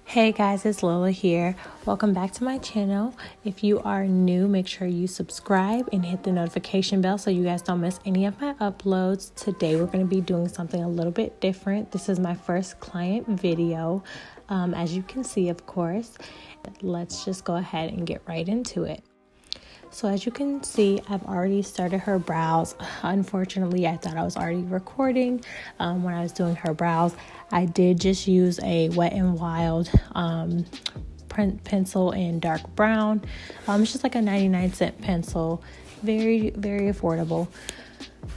Hey guys, it's Lola here. Welcome back to my channel. If you are new, make sure you subscribe and hit the notification bell so you guys don't miss any of my uploads. Today we're going to be doing something a little bit different. This is my first client video, as you can see, of course. Let's just go ahead and get right into it. So as you can see, I've already started her brows. Unfortunately, I thought I was already recording when I was doing her brows. I did just use a Wet n Wild pencil in dark brown. It's just like a 99-cent pencil. Very, very affordable.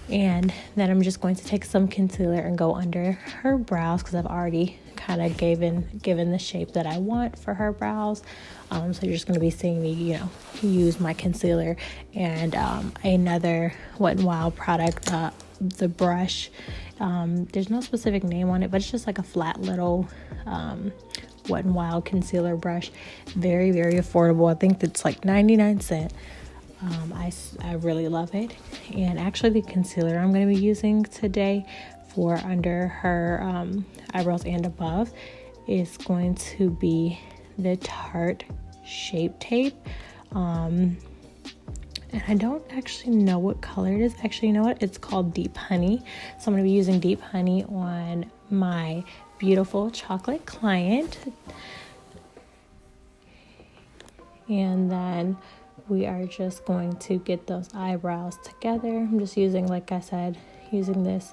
And then I'm just going to take some concealer and go under her brows because I've already kind of given the shape that I want for her brows. So you're just going to be seeing me, use my concealer and another Wet n Wild product, the brush. There's no specific name on it, but it's just like a flat little Wet n Wild concealer brush. Very, very affordable. I think it's like 99 cents. I really love it. And actually the concealer I'm going to be using today for under her eyebrows and above is going to be the Tarte Shape Tape. And I don't actually know what color it is. Actually, you know what? It's called Deep Honey. So I'm going to be using Deep Honey on my beautiful chocolate client. And then we are just going to get those eyebrows together. I'm just using, like I said, using this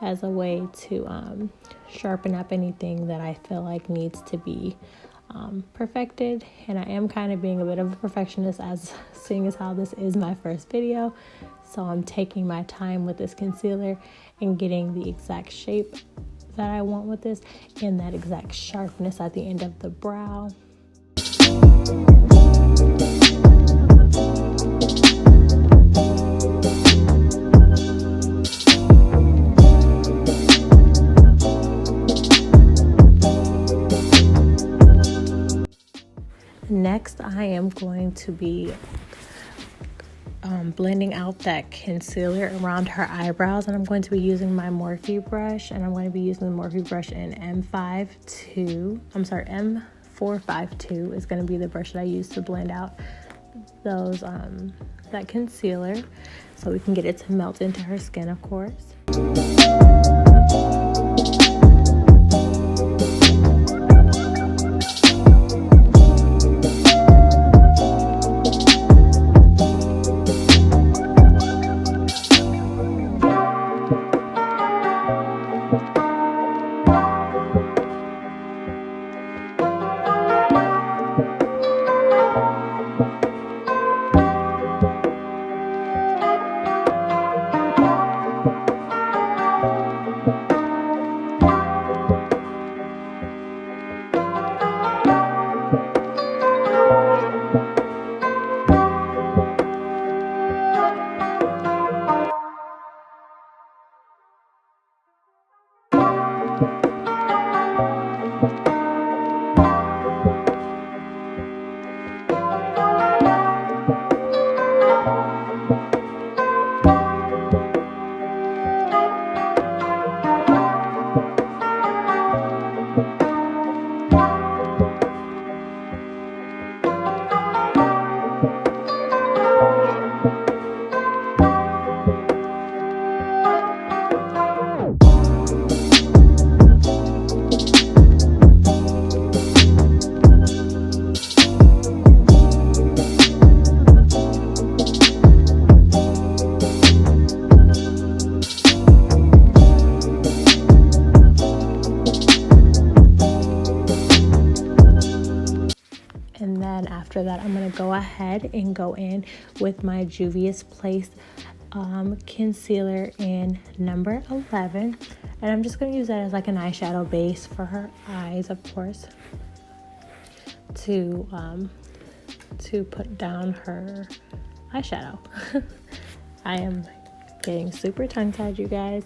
as a way to sharpen up anything that I feel like needs to be perfected. And I am kind of being a bit of a perfectionist, as seeing as how this is my first video. So I'm taking my time with this concealer and getting the exact shape that I want with this and that exact sharpness at the end of the brow. Next, I am going to be blending out that concealer around her eyebrows, and I'm going to be using my Morphe brush, and I'm going to be using the Morphe brush in M452 is going to be the brush that I use to blend out those that concealer, so we can get it to melt into her skin, of course. After that, I'm going to go ahead and go in with my JUVIA'S concealer in number 11, and I'm just going to use that as like an eyeshadow base for her eyes, of course, to put down her eyeshadow. I am getting super tongue-tied, you guys.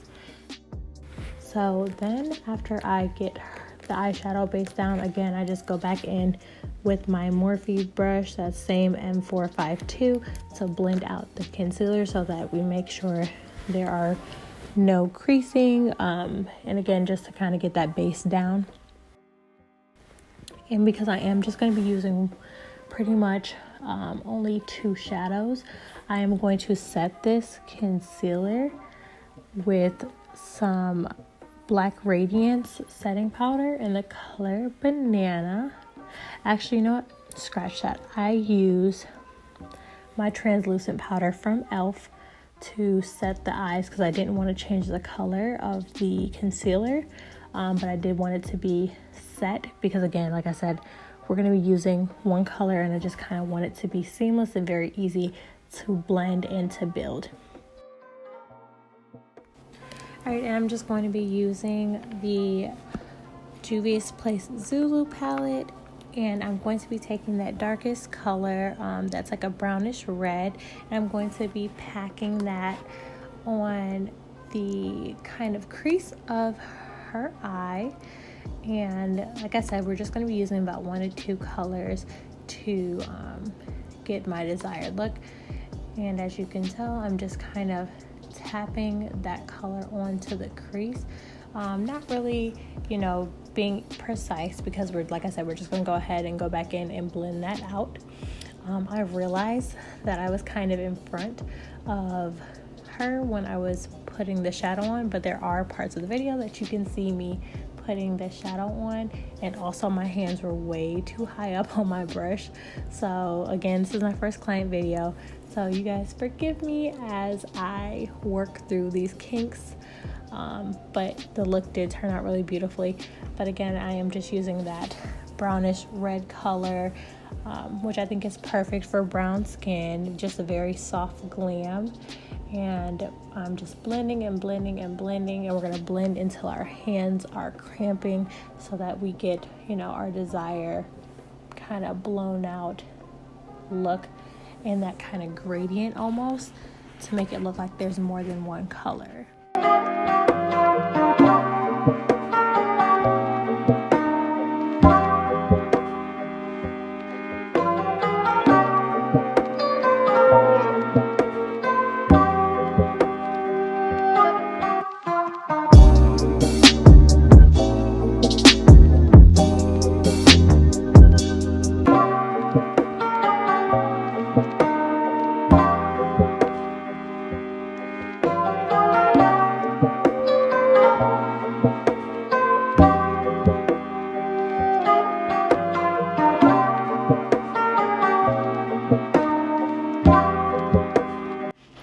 So then after I get the eyeshadow base down, again, I just go back in with my Morphe brush, that same M452, to blend out the concealer so that we make sure there are no creasing, and again, just to kind of get that base down. And because I am just going to be using pretty much only 2 shadows, I am going to set this concealer with some Black Radiance setting powder in the color Banana. Actually, you know what? Scratch that. I use my translucent powder from E.L.F. to set the eyes because I didn't want to change the color of the concealer, but I did want it to be set because, again, like I said, we're going to be using one color and I just kind of want it to be seamless and very easy to blend and to build. Alright, and I'm just going to be using the JUVIA'S Zulu palette, and I'm going to be taking that darkest color that's like a brownish red, and I'm going to be packing that on the kind of crease of her eye. And like I said, we're just going to be using about 1 or 2 colors to get my desired look. And as you can tell, I'm just kind of tapping that color onto the crease. Not really, you know, being precise because we're, like I said, we're just going to go ahead and go back in and blend that out. I realized that I was kind of in front of her when I was putting the shadow on, but there are parts of the video that you can see me putting the shadow on, and also my hands were way too high up on my brush. So again, this is my first client video, so you guys forgive me as I work through these kinks, but the look did turn out really beautifully. But again, I am just using that brownish red color, which I think is perfect for brown skin, just a very soft glam. And I'm just blending and blending and blending, and we're gonna blend until our hands are cramping so that we get, you know, our desired kind of blown out look and that kind of gradient almost to make it look like there's more than one color.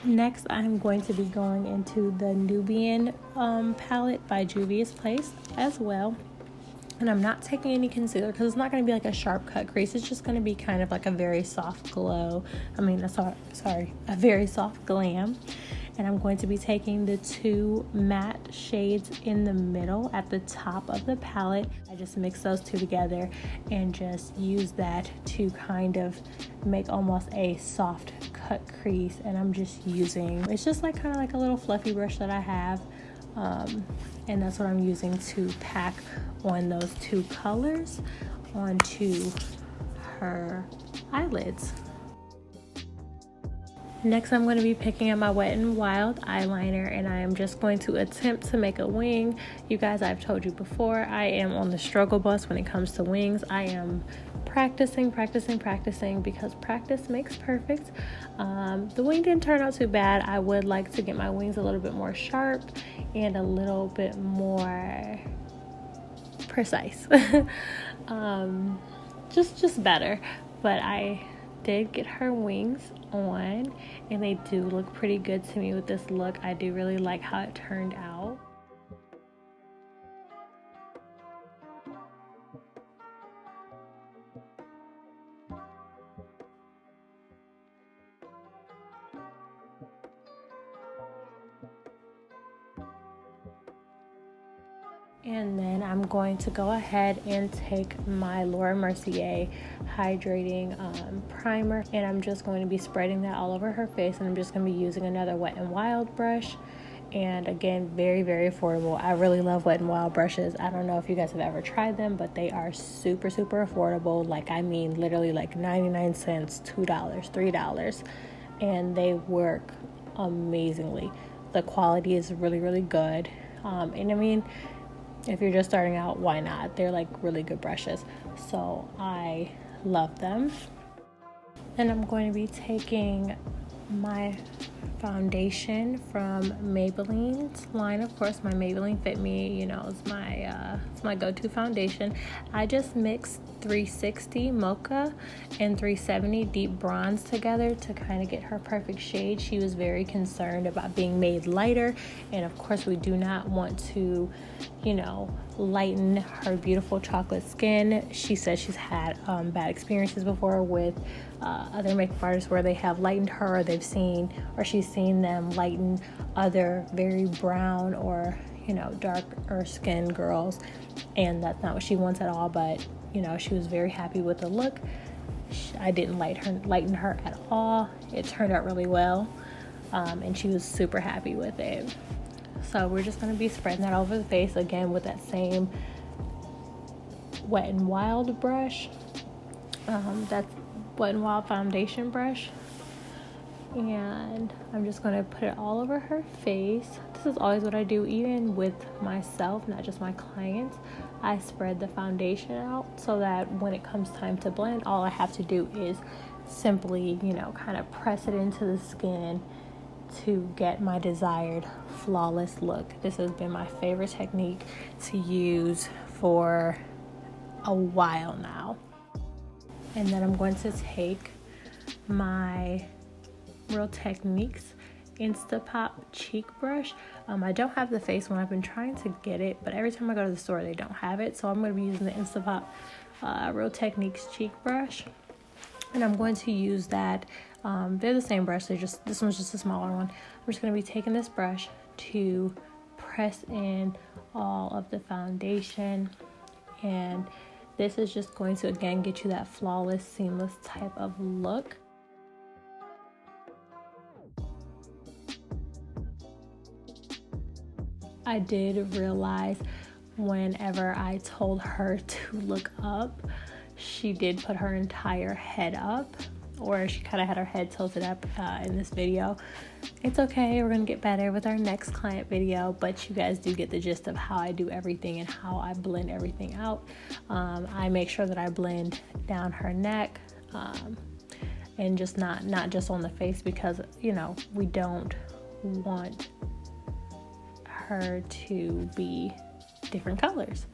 Next, I'm going to be going into the Nubian palette by JUVIA'S as well. And I'm not taking any concealer because it's not going to be like a sharp cut crease. It's just going to be kind of like a very soft glow. A very soft glam. And I'm going to be taking the 2 matte shades in the middle at the top of the palette. I just mix those 2 together and just use that to kind of make almost a soft cut crease. And I'm just using, it's just like kind of like a little fluffy brush that I have. And that's what I'm using to pack on those 2 colors onto her eyelids. Next, I'm going to be picking up my Wet n Wild eyeliner, and I am just going to attempt to make a wing. You guys, I've told you before, I am on the struggle bus when it comes to wings. I am practicing because practice makes perfect. The wing didn't turn out too bad. I would like to get my wings a little bit more sharp and a little bit more precise. Just better. But I did get her wings on, and they do look pretty good to me with this look. I do really like how it turned out. And then I'm going to go ahead and take my Mercier Hydrating primer, and I'm just going to be spreading that all over her face, and I'm just going to be using another Wet n Wild brush. And again, very, very affordable. I really love Wet n Wild brushes. I don't know if you guys have ever tried them, but they are super, super affordable. Like, I mean, literally like 99 cents, $2, $3, and they work amazingly. The quality is really, really good. And I mean, if you're just starting out, why not? They're like really good brushes. so I love them. Then I'm going to be taking my foundation from Maybelline's line. Of course, my Maybelline FitMe, you know, is my go-to foundation. I just mixed 360 Mocha and 370 Deep Bronze together to kind of get her perfect shade. She was very concerned about being made lighter, and of course we do not want to, you know, lighten her beautiful chocolate skin. She said she's had bad experiences before with other makeup artists where they have lightened her, or she's seen them lighten other very brown or, you know, darker skin girls, and that's not what she wants at all. But you know, she was very happy with the look. I didn't lighten her at all. It turned out really well, and she was super happy with it. So we're just going to be spreading that over the face again with that same Wet n Wild brush. That's Wet n Wild foundation brush. And I'm just going to put it all over her face. This is always what I do, even with myself, not just my clients. I spread the foundation out so that when it comes time to blend, all I have to do is simply, you know, kind of press it into the skin to get my desired flawless look. This has been my favorite technique to use for a while now. And then I'm going to take my Real Techniques Instapop cheek brush. I don't have the face one. I've been trying to get it, but every time I go to the store they don't have it, so I'm going to be using the Instapop Real Techniques cheek brush, and I'm going to use that. They're the same brush, this one's just a smaller one. I'm just going to be taking this brush to press in all of the foundation, and this is just going to again get you that flawless, seamless type of look. I did realize whenever I told her to look up, she did put her entire head up, or she kind of had her head tilted up in this video. It's okay, we're gonna get better with our next client video, but you guys do get the gist of how I do everything and how I blend everything out. I make sure that I blend down her neck, and just not just on the face, because you know we don't want her to be different colors.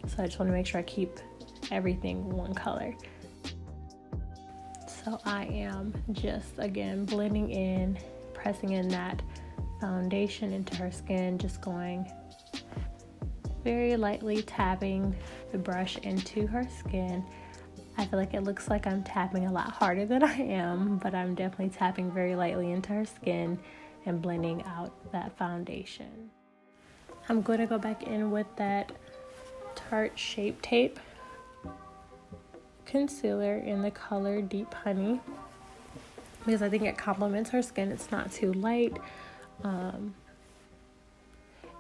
So I just want to make sure I keep everything one color. So I am just again blending in, pressing in that foundation into her skin, just going very lightly, tapping the brush into her skin. I feel like it looks like I'm tapping a lot harder than I am, but I'm definitely tapping very lightly into her skin and blending out that foundation. I'm going to go back in with that Tarte Shape Tape concealer in the color Deep Honey, because I think it complements her skin. It's not too light, and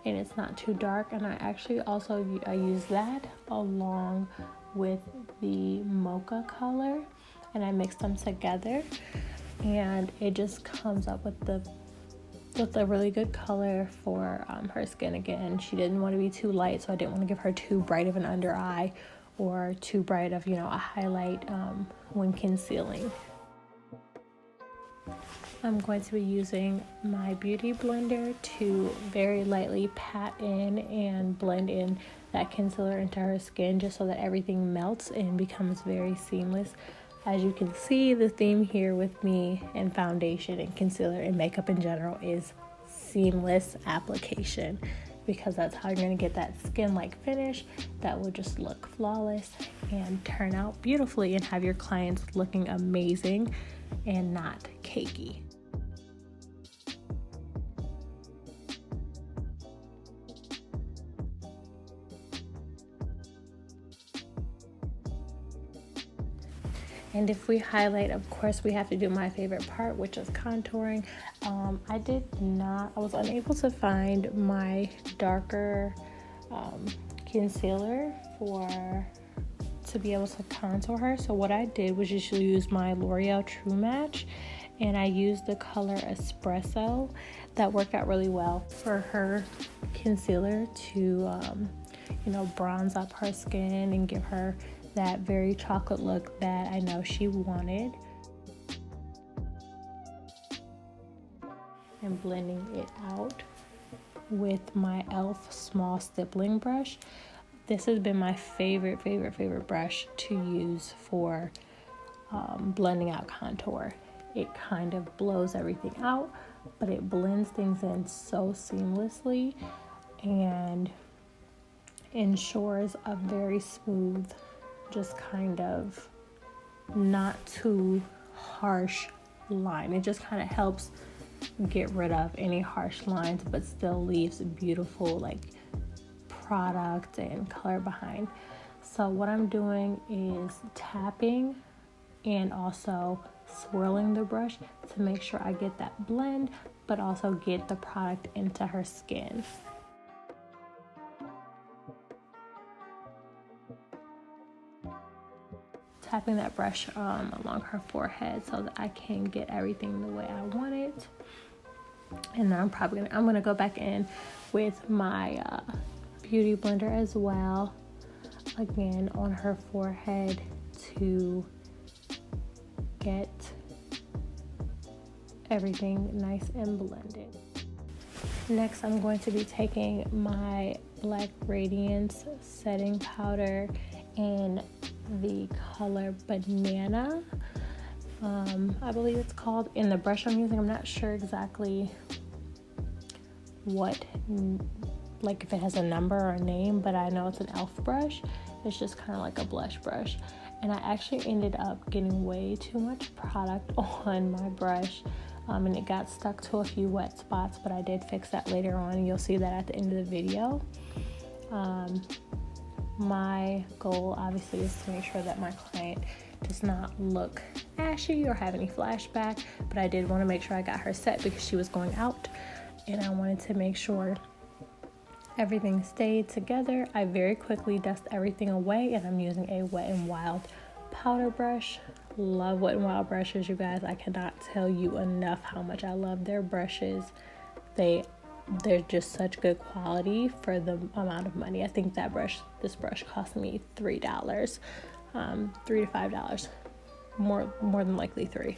it's not too dark. And I actually also use that along with the Mocha color, and I mix them together, and it just comes up with a really good color for her skin. Again, she didn't want to be too light, so I didn't want to give her too bright of an under eye or too bright of, you know, a highlight when concealing. I'm going to be using my beauty blender to very lightly pat in and blend in that concealer into her skin, just so that everything melts and becomes very seamless. As you can see, the theme here with me and foundation and concealer and makeup in general is seamless application, because that's how you're going to get that skin-like finish that will just look flawless and turn out beautifully and have your clients looking amazing and not cakey. And if we highlight, of course, we have to do my favorite part, which is contouring. I was unable to find my darker concealer to be able to contour her. So what I did was just use my L'Oreal True Match, and I used the color Espresso. That worked out really well for her concealer to you know, bronze up her skin and give her that very chocolate look that I know she wanted. And blending it out with my E.L.F. small stippling brush. This has been my favorite brush to use for blending out contour. It kind of blows everything out, but it blends things in so seamlessly and ensures a very smooth, just kind of not too harsh line. It just kind of helps get rid of any harsh lines, but still leaves beautiful like product and color behind. So what I'm doing is tapping and also swirling the brush to make sure I get that blend, but also get the product into her skin. Tapping that brush along her forehead so that I can get everything the way I want it. And then I'm gonna go back in with my beauty blender as well, again on her forehead to get everything nice and blended. Next, I'm going to be taking my Black Radiance setting powder in the color Banana, I believe it's called. In the brush I'm using, I'm not sure exactly what, like if it has a number or a name, but I know it's an E.L.F. brush. It's just kind of like a blush brush. And I actually ended up getting way too much product on my brush, and it got stuck to a few wet spots, but I did fix that later on, and you'll see that at the end of the video. My goal obviously is to make sure that my client does not look ashy or have any flashback, but I did want to make sure I got her set because she was going out, and I wanted to make sure everything stayed together. I very quickly dust everything away, and I'm using a Wet n Wild powder brush. Love Wet n Wild brushes, you guys. I cannot tell you enough how much I love their brushes. They're just such good quality for the amount of money. I think this brush cost me $3, $3 to $5, more than likely $3.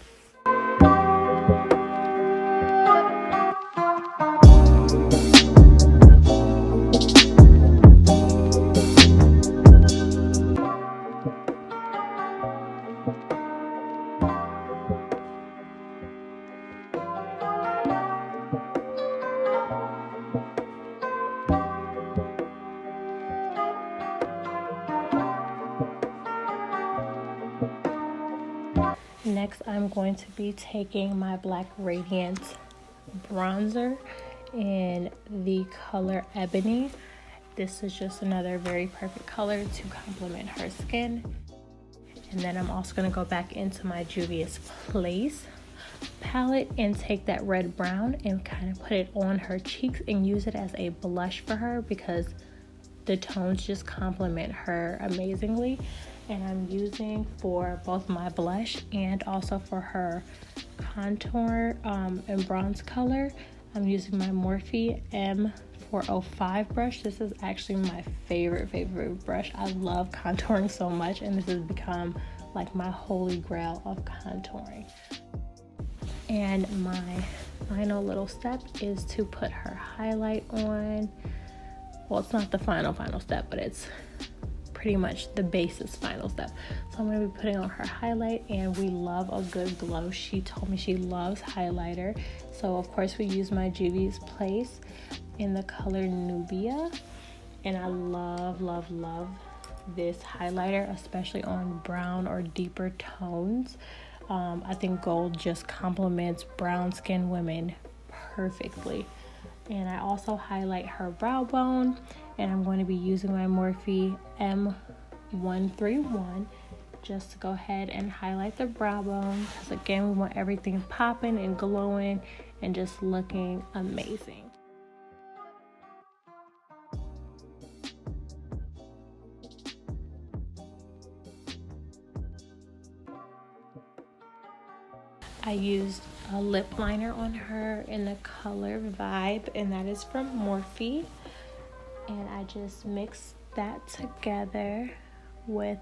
Next, I'm going to be taking my Black Radiance bronzer in the color Ebony. This is just another very perfect color to complement her skin. And then I'm also going to go back into my JUVIA'S Place palette and take that red brown and kind of put it on her cheeks and use it as a blush for her because the tones just complement her amazingly. And I'm using for both my blush and also for her contour and bronze color, I'm using my Morphe M405 brush. This is actually my favorite brush. I love contouring so much, and this has become like my holy grail of contouring. And my final little step is to put her highlight on. Well, it's not the final step, but it's pretty much the basis final step. So I'm going to be putting on her highlight, and we love a good glow. She told me she loves highlighter, so of course we use my JUVIA'S Place in the color Nubia, and I love this highlighter, especially on brown or deeper tones. I think gold just complements brown skin women perfectly. And I also highlight her brow bone, and I'm going to be using my Morphe M131 just to go ahead and highlight the brow bone, because again, we want everything popping and glowing and just looking amazing. I used a lip liner on her in the color Vibe, and that is from Morphe. And I just mixed that together with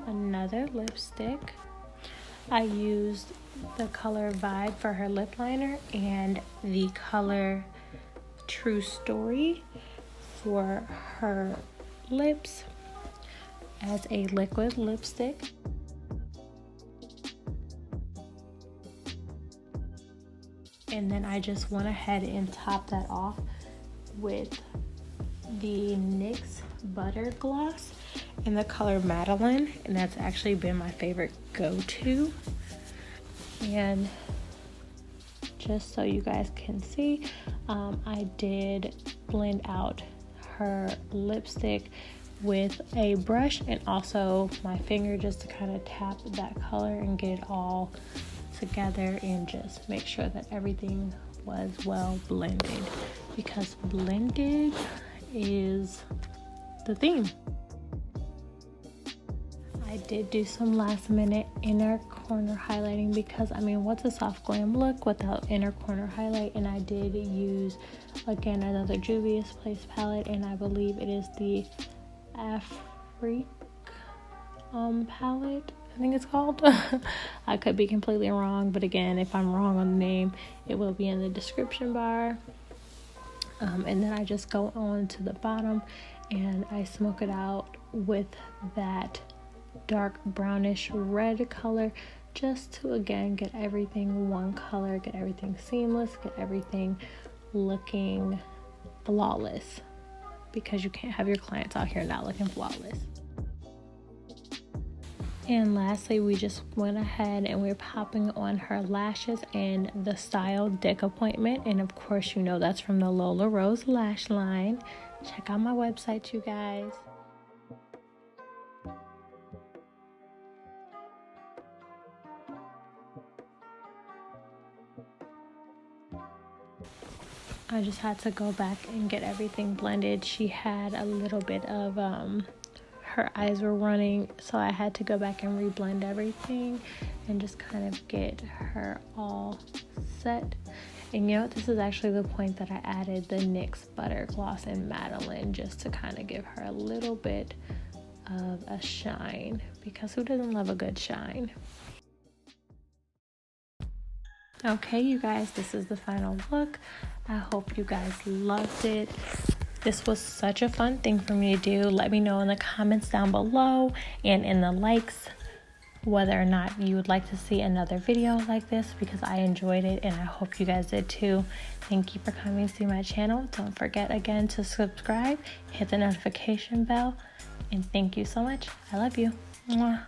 another lipstick. I used the color Vibe for her lip liner and the color True Story for her lips as a liquid lipstick. And then I just went ahead and topped that off with the NYX Butter Gloss in the color Madeline, and that's actually been my favorite go-to. And just so you guys can see, I did blend out her lipstick with a brush and also my finger just to kind of tap that color and get it all together and just make sure that everything was well blended, because blended is the theme. I did do some last minute inner corner highlighting because I mean, what's a soft glam look without inner corner highlight? And I did use again another JUVIA'S Place palette, and I believe it is the Afrique palette, I think it's called. I could be completely wrong, but again, if I'm wrong on the name, it will be in the description bar. And then I just go on to the bottom and I smoke it out with that dark brownish red color, just to again get everything one color, get everything seamless, get everything looking flawless, because you can't have your clients out here not looking flawless. And lastly, we just went ahead and we're popping on her lashes in the Style Dick Appointment. And of course, you know that's from the LolaRose lash line. Check out my website, you guys. I just had to go back and get everything blended. She had a little bit of her eyes were running, so I had to go back and reblend everything and just kind of get her all set. And you know what, this is actually the point that I added the NYX Butter Gloss in Madeline, just to kind of give her a little bit of a shine, because who doesn't love a good shine? Okay, you guys, this is the final look. I hope you guys loved it. This was such a fun thing for me to do. Let me know in the comments down below and in the likes whether or not you would like to see another video like this, because I enjoyed it and I hope you guys did too. Thank you for coming to my channel. Don't forget again to subscribe, hit the notification bell, and thank you so much. I love you. Mwah.